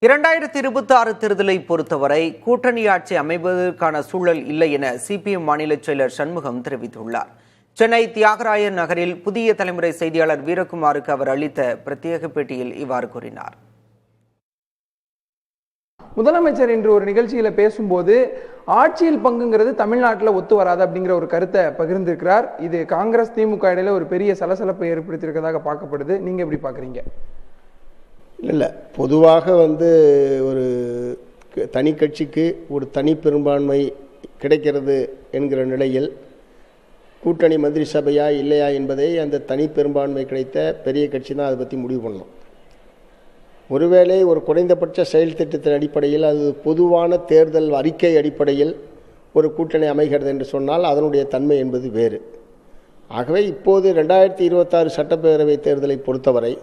2026 தேர்தலை பொறுத்தவரை கூட்டணி ஆட்சி அமைவதற்கான சூழல் இல்லை என சிபிஎம் மாநில செயலர் சண்முகம் தெரிவித்துள்ளார். சென்னை தியாகராயர் நகரில் புதிய தலைமுறை செய்தியாளர் வீரகுமாருக்கு அவர் அளித்த பிரத்யேக பேட்டியில் இவ்வாறு கூறினார். முதலமைச்சர் இன்று ஒரு நிகழ்ச்சியில பேசும்போது ஆட்சியில் பங்குங்கிறது தமிழ்நாட்டில் ஒத்து வராது அப்படிங்கிற ஒரு கருத்தை பகிர்ந்திருக்கிறார். இது காங்கிரஸ் திமுக இடையில ஒரு பெரிய சலசலப்பை ஏற்படுத்தியிருக்கிறதாக பார்க்கப்படுது. நீங்க எப்படி பாக்குறீங்க? இல்லை, பொதுவாக ஒரு தனி கட்சிக்கு ஒரு தனி பெரும்பான்மை கிடைக்கிறது என்கிற நிலையில் கூட்டணி மந்திரி சபையா இல்லையா என்பதை அந்த தனி பெரும்பான்மை கிடைத்த பெரிய கட்சி தான் அதை பற்றி முடிவு பண்ணணும். ஒருவேளை ஒரு குறைந்தபட்ச செயல் திட்டத்தின் அடிப்படையில் அது பொதுவான தேர்தல் அறிக்கை அடிப்படையில் ஒரு கூட்டணி அமைகிறது என்று சொன்னால் அதனுடைய தன்மை என்பது வேறு. ஆகவே இப்போது 2026 சட்டப்பேரவை தேர்தலை பொறுத்தவரை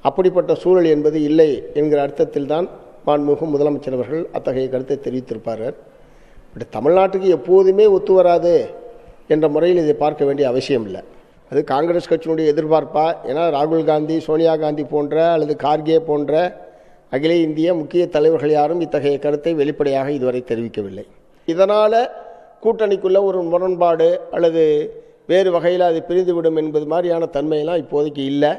அப்படிப்பட்ட சூழல் என்பது இல்லை என்கிற அர்த்தத்தில் தான் மாண்புமிகு முதலமைச்சர் அவர்கள் அத்தகைய கருத்தை தெரிவித்திருப்பார்கள். பட் தமிழ்நாட்டுக்கு எப்போதுமே ஒத்து வராது என்ற முறையில் இதை பார்க்க வேண்டிய அவசியம் இல்லை. அது காங்கிரஸ் கட்சியினுடைய எதிர்பார்ப்பா? ஏன்னா ராகுல் காந்தி, சோனியா காந்தி போன்ற அல்லது கார்கே போன்ற அகில இந்திய முக்கிய தலைவர்கள் யாரும் இத்தகைய கருத்தை வெளிப்படையாக இதுவரை தெரிவிக்கவில்லை. இதனால் கூட்டணிக்குள்ள ஒரு முரண்பாடு அல்லது வேறு வகையில் அது பிரிந்துவிடும் என்பது மாதிரியான தன்மையெல்லாம் இப்போதைக்கு இல்லை.